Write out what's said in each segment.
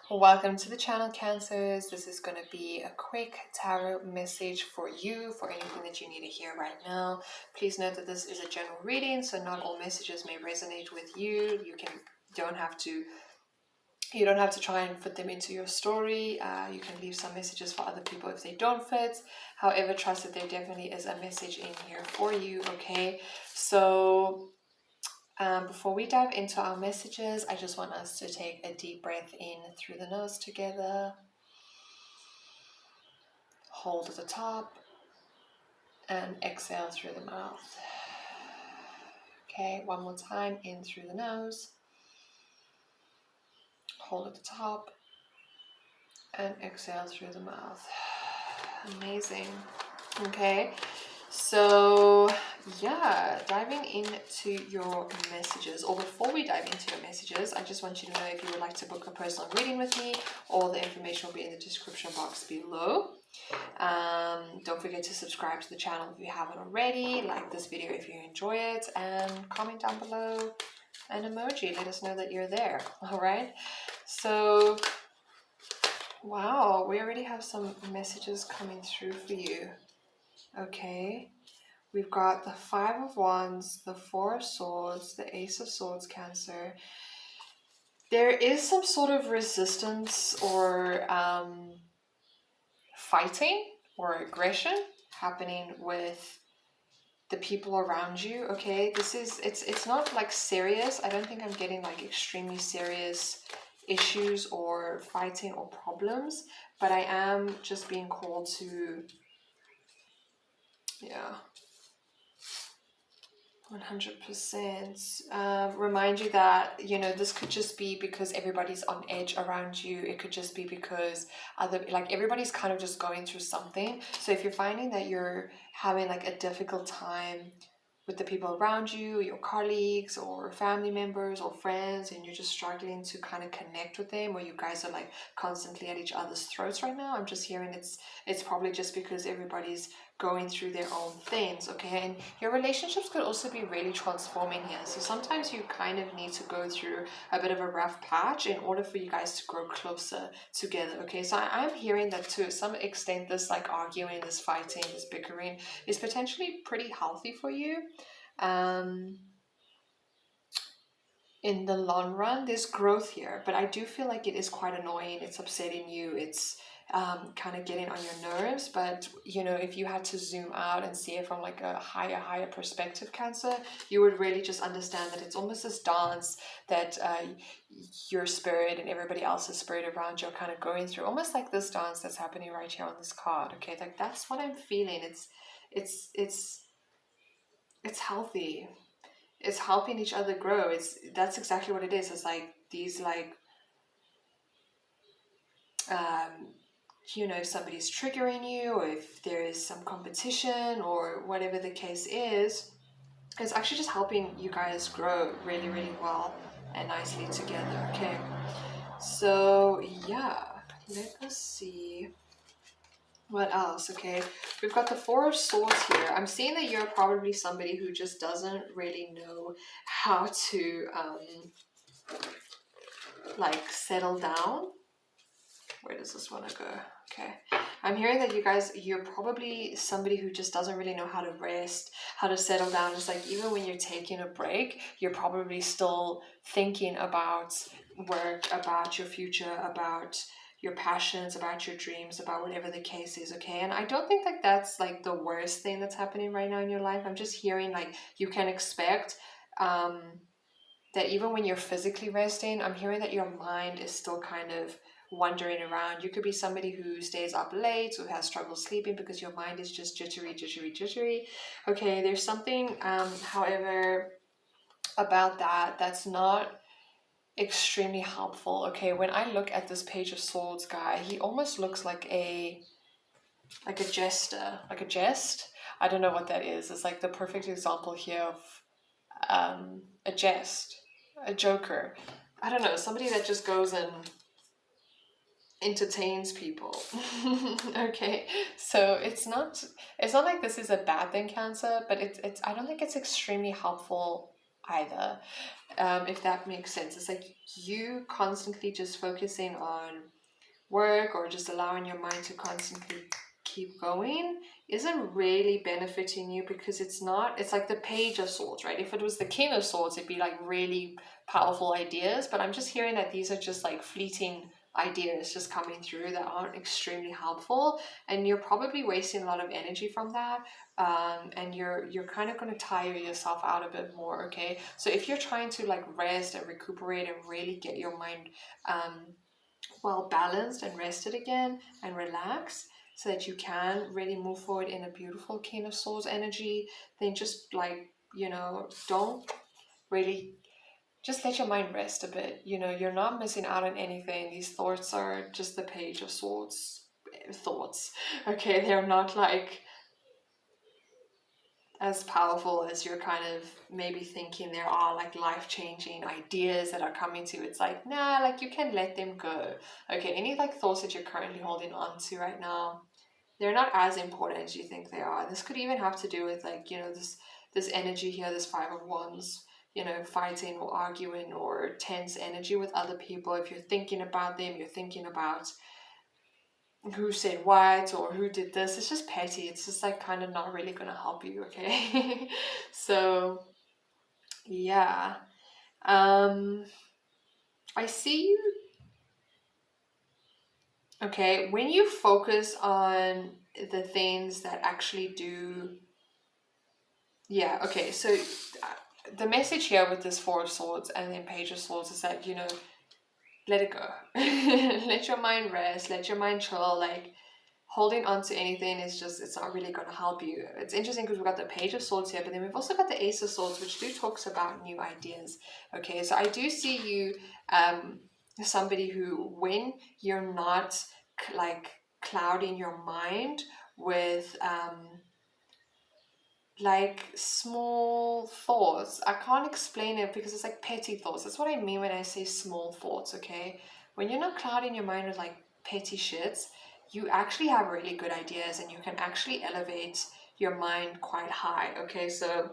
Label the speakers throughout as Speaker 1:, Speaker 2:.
Speaker 1: Welcome to the channel, Cancers. This is going to be a quick tarot message for you, for anything that you need to hear right now. Please note that this is a general reading, so not all messages may resonate with you. Don't have to you don't have to try and fit them into your story. You can leave some messages for other people if they don't fit. However, trust that there definitely is a message in here for you. Okay, so before we dive into our messages, I just want us to take a deep breath in through the nose together. Hold at the top and exhale through the mouth. Okay, one more time, in through the nose. Hold at the top and exhale through the mouth. Amazing. Okay, so yeah, diving into your messages, or before we dive into your messages, I just want you to know if you would like to book a personal reading with me, all the information will be in the description box below. Don't forget to subscribe to the channel if you haven't already, like this video if you enjoy it, and comment down below an emoji. Let us know that you're there. All right, so wow, we already have some messages coming through for you. Okay, we've got the Five of Wands, the Four of Swords, the Ace of Swords, Cancer. There is some sort of resistance or fighting or aggression happening with the people around you. Okay, it's not like serious. I don't think I'm getting like extremely serious issues or fighting or problems, but I am just being called to 100% remind you that this could just be because everybody's on edge around you. It could just be because everybody's kind of just going through something. So if you're finding that you're having like a difficult time with the people around you, your colleagues or family members or friends, and you're just struggling to kind of connect with them, or you guys are like constantly at each other's throats right now, I'm just hearing it's probably just because everybody's going through their own things. Okay, and your relationships could also be really transforming here. So sometimes you kind of need to go through a bit of a rough patch in order for you guys to grow closer together. Okay, so I'm hearing that to some extent this like arguing, this fighting, this bickering is potentially pretty healthy for you. In the long run, there's growth here, but I do feel like it is quite annoying. It's upsetting you. It's kind of getting on your nerves. But if you had to zoom out and see it from like a higher perspective, Cancer, you would really just understand that it's almost this dance that your spirit and everybody else's spirit around you are kind of going through, almost like this dance that's happening right here on this card. Okay, like that's what I'm feeling. It's healthy. It's helping each other grow. That's exactly what it is. It's like these if somebody's triggering you, or if there is some competition or whatever the case is, it's actually just helping you guys grow really, really well and nicely together. Okay, so yeah, let us see what else. Okay, we've got the Four of Swords here. I'm seeing that you're probably somebody who just doesn't really know how to settle down. Where does this want to go? Okay, I'm hearing that you're probably somebody who just doesn't really know how to rest, how to settle down. It's like even when you're taking a break, you're probably still thinking about work, about your future, about your passions, about your dreams, about whatever the case is. Okay, and I don't think that that's like the worst thing that's happening right now in your life. I'm just hearing like you can expect that even when you're physically resting, I'm hearing that your mind is still kind of wandering around. You could be somebody who stays up late, who has trouble sleeping because your mind is just jittery. Okay, there's something, however, about that's not extremely helpful. Okay, when I look at this Page of Swords guy, he almost looks like a jester, like a jest. I don't know what that is. It's like the perfect example here of a jest, a joker. I don't know, somebody that just goes and entertains people. Okay, so it's not like this is a bad thing, Cancer, but it's I don't think it's extremely helpful either, if that makes sense. It's like you constantly just focusing on work or just allowing your mind to constantly keep going isn't really benefiting you, because it's like the Page of Swords, right? If it was the King of Swords, it'd be like really powerful ideas, but I'm just hearing that these are just like fleeting ideas just coming through that aren't extremely helpful, and you're probably wasting a lot of energy from that, and you're kind of going to tire yourself out a bit more. Okay, so if you're trying to like rest and recuperate and really get your mind well balanced and rested again and relax, so that you can really move forward in a beautiful King of Swords energy, then just like, don't really, just let your mind rest a bit. You're not missing out on anything. These thoughts are just the Page of Swords thoughts. Okay, they're not like as powerful as you're kind of maybe thinking. There are like life-changing ideas that are coming to you. It's like, nah, like you can let them go. Okay, any like thoughts that you're currently holding on to right now, they're not as important as you think they are. This could even have to do with like, this energy here, this Five of Wands, fighting or arguing or tense energy with other people. If you're thinking about them, you're thinking about who said what or who did this. It's just petty. It's just like kind of not really going to help you. Okay. So yeah, um I see you. Okay, when you focus on the things that actually do, yeah, okay, so the message here with this Four of Swords and then Page of Swords is that, let it go. Let your mind rest, let your mind chill. Like, holding on to anything is just, it's not really going to help you. It's interesting because we've got the Page of Swords here, but then we've also got the Ace of Swords, which do talks about new ideas. Okay, so I do see you, somebody who, when you're not like clouding your mind with like small thoughts. I can't explain it because it's like petty thoughts. That's what I mean when I say small thoughts, okay? When you're not clouding your mind with like petty shits, you actually have really good ideas and you can actually elevate your mind quite high, okay? So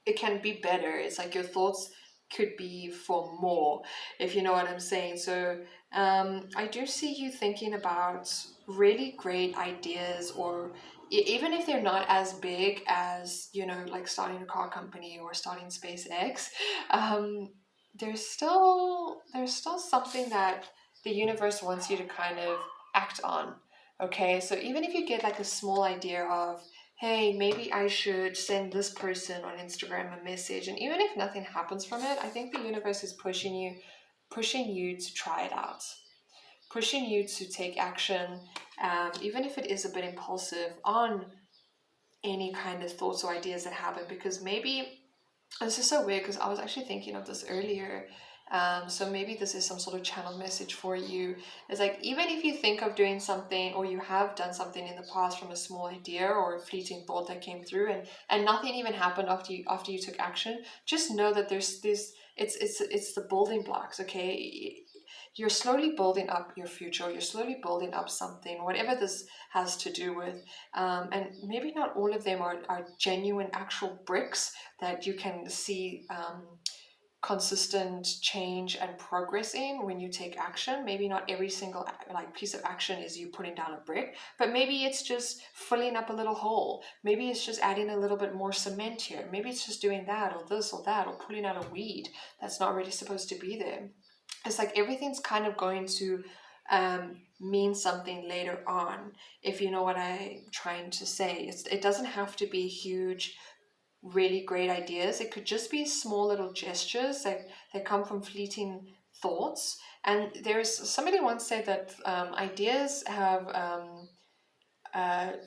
Speaker 1: it can be better. It's like your thoughts could be for more, if you know what I'm saying. So I do see you thinking about really great ideas, or even if they're not as big as, like starting a car company or starting SpaceX, um, there's still something that the universe wants you to kind of act on. Okay, so even if you get like a small idea of, hey, maybe I should send this person on Instagram a message. And even if nothing happens from it, I think the universe is pushing you to try it out, pushing you to take action, even if it is a bit impulsive, on any kind of thoughts or ideas that happen. Because maybe, this is so weird because I was actually thinking of this earlier. So maybe this is some sort of channel message for you. It's like, even if you think of doing something or you have done something in the past from a small idea or a fleeting thought that came through, and nothing even happened after you took action, just know that there's this, it's the building blocks, okay? You're slowly building up your future, you're slowly building up something, whatever this has to do with. And maybe not all of them are genuine actual bricks that you can see consistent change and progress in when you take action. Maybe not every single like piece of action is you putting down a brick, but maybe it's just filling up a little hole. Maybe it's just adding a little bit more cement here. Maybe it's just doing that or this or that, or pulling out a weed that's not really supposed to be there. It's like everything's kind of going to mean something later on, if you know what I'm trying to say. It doesn't have to be huge, really great ideas. It could just be small little gestures that come from fleeting thoughts. And there's somebody once said that ideas have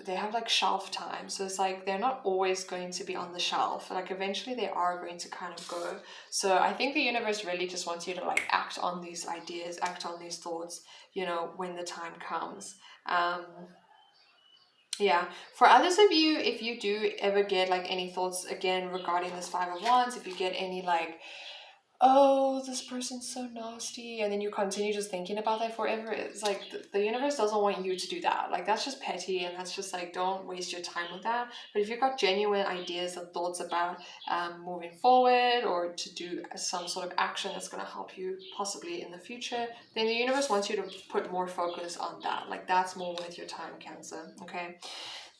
Speaker 1: they have like shelf time. So it's like they're not always going to be on the shelf. Like eventually they are going to kind of go. So I think the universe really just wants you to like act on these ideas, act on these thoughts, when the time comes. Yeah, for others of you, if you do ever get like any thoughts again regarding this Five of Wands, if you get any like oh, this person's so nasty, and then you continue just thinking about that forever. It's like the universe doesn't want you to do that. Like, that's just petty, and that's just like, don't waste your time with that. But if you've got genuine ideas and thoughts about moving forward, or to do some sort of action that's going to help you possibly in the future, then the universe wants you to put more focus on that. Like, that's more worth your time, Cancer. Okay.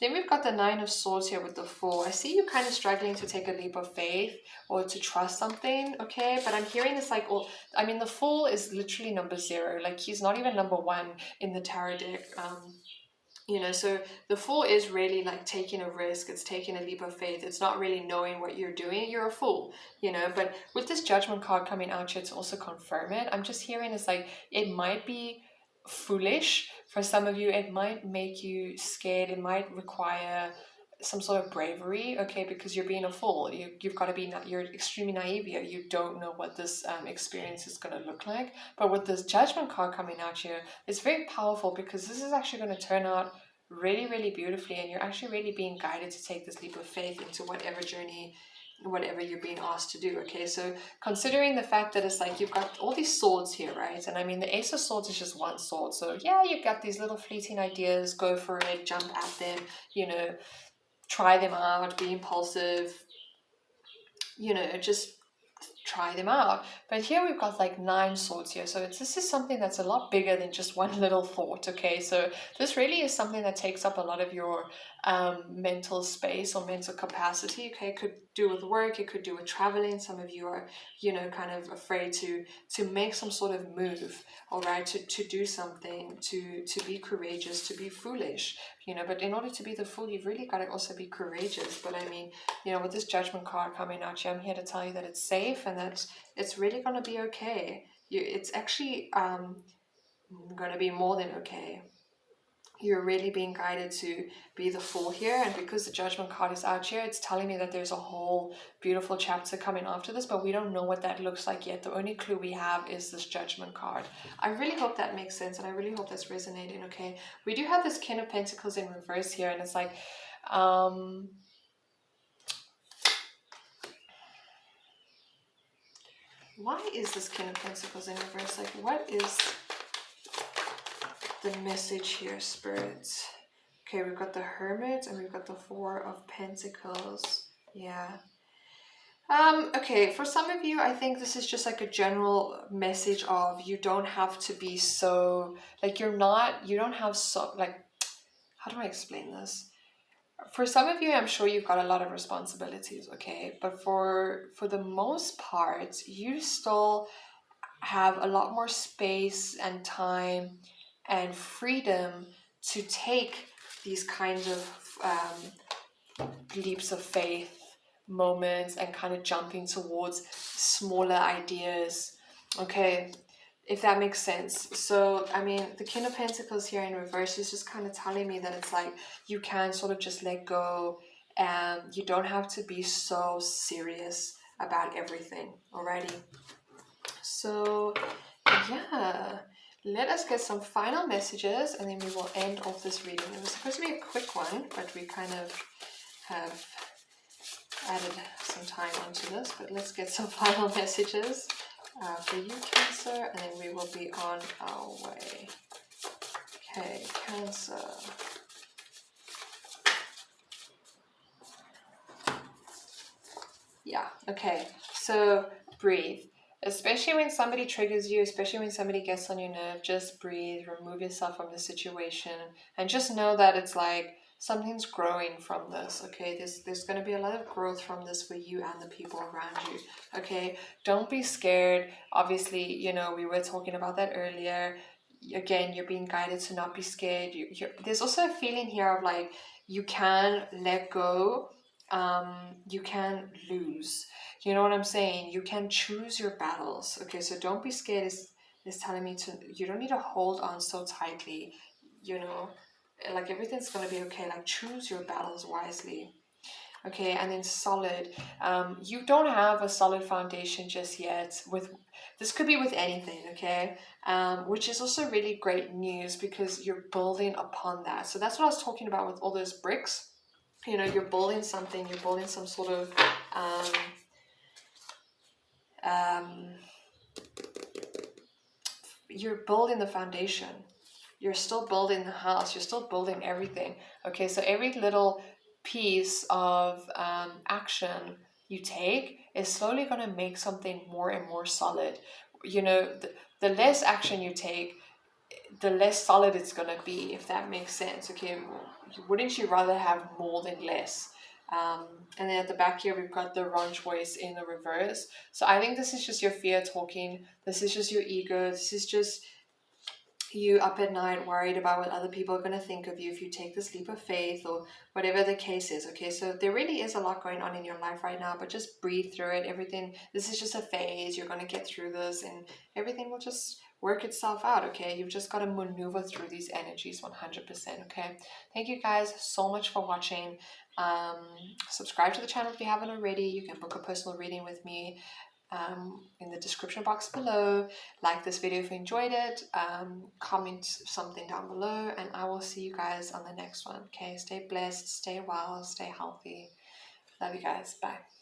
Speaker 1: Then we've got the Nine of Swords here with the Fool. I see you kind of struggling to take a leap of faith or to trust something, okay? But I'm hearing this like, well, I mean, the Fool is literally number 0. Like, he's not even number 1 in the tarot deck. You know, so the Fool is really like taking a risk. It's taking a leap of faith. It's not really knowing what you're doing. You're a fool, you know. But with this Judgment card coming out here to also confirm it, I'm just hearing it's like, it might be foolish for some of you. It might make you scared. It might require some sort of bravery, okay, because you're being a fool. You've got to be, you're extremely naive here. You don't know what this experience is going to look like. But with this Judgment card coming out here, it's very powerful, because this is actually going to turn out really, really beautifully, and you're actually really being guided to take this leap of faith into whatever journey, whatever you're being asked to do, okay? So considering the fact that it's like, you've got all these swords here, right? And I mean, the Ace of Swords is just one sword. So yeah, you've got these little fleeting ideas, go for it, jump at them, you know, try them out, be impulsive, you know, just try them out. But here we've got like 9 swords here. So this is something that's a lot bigger than just one little thought, okay? So this really is something that takes up a lot of your mental space or mental capacity, okay? It could do with work, it could do with traveling. Some of you are, you know, kind of afraid to make some sort of move, all right? To do something, to be courageous, to be foolish, you know. But in order to be the fool, you've really got to also be courageous. But I mean, you know, with this Judgment card coming out here, I'm here to tell you that it's safe and that it's really going to be okay. It's actually going to be more than okay. You're really being guided to be the Fool here, and because the Judgment card is out here, it's telling me that there's a whole beautiful chapter coming after this, but we don't know what that looks like yet. The only clue we have is this Judgment card. I really hope that makes sense, and I really hope that's resonating, okay? We do have this King of Pentacles in reverse here, and it's like, why is this King of Pentacles in reverse? Like, what is the message here, spirits? Okay, we've got the Hermit and we've got the Four of Pentacles. Yeah. Okay, for some of you, I think this is just like a general message of, you don't have to be so, like, you don't have so, like, how do I explain this? For some of you, I'm sure you've got a lot of responsibilities, okay? But for the most part, you still have a lot more space and time and freedom to take these kinds of leaps of faith moments and kind of jumping towards smaller ideas, okay, if that makes sense. So I mean, the King of Pentacles here in reverse is just kind of telling me that it's like, you can sort of just let go, and you don't have to be so serious about everything. Alrighty, so yeah, let us get some final messages and then we will end off this reading. It was supposed to be a quick one, but we kind of have added some time onto this. But let's get some final messages for you, Cancer, and then we will be on our way. Okay, Cancer. Yeah, okay, so breathe. Especially when somebody triggers you, especially when somebody gets on your nerve, just breathe, remove yourself from the situation, and just know that it's like something's growing from this, okay? There's going to be a lot of growth from this for you and the people around you, okay? Don't be scared. Obviously, you know, we were talking about that earlier. Again, you're being guided to not be scared. There's also a feeling here of like, you can let go, you can lose. You know what I'm saying? You can choose your battles. Okay, so don't be scared. Is telling me to, you don't need to hold on so tightly. You know, like everything's gonna be okay. Like, choose your battles wisely. Okay, and then solid. You don't have a solid foundation just yet. This could be with anything, okay? Which is also really great news, because you're building upon that. So that's what I was talking about with all those bricks. You know, you're building something. You're building some sort of you're building the foundation. You're still building the house. You're still building everything. Okay, so every little piece of action you take is slowly going to make something more and more solid. You know, the less action you take, the less solid it's going to be, if that makes sense. Okay, wouldn't you rather have more than less? And then at the back here, we've got the wrong choice in the reverse. So I think this is just your fear talking. This is just your ego. This is just you up at night worried about what other people are going to think of you if you take this leap of faith or whatever the case is. Okay, so there really is a lot going on in your life right now, but just breathe through it. Everything, this is just a phase. You're going to get through this and everything will just work itself out. Okay, you've just got to maneuver through these energies 100%. Okay, thank you guys so much for watching. Subscribe to the channel if you haven't already. You can book a personal reading with me in the description box below. Like this video if you enjoyed it, comment something down below, and I will see you guys on the next one. Okay, stay blessed, stay well, stay healthy. Love you guys. Bye.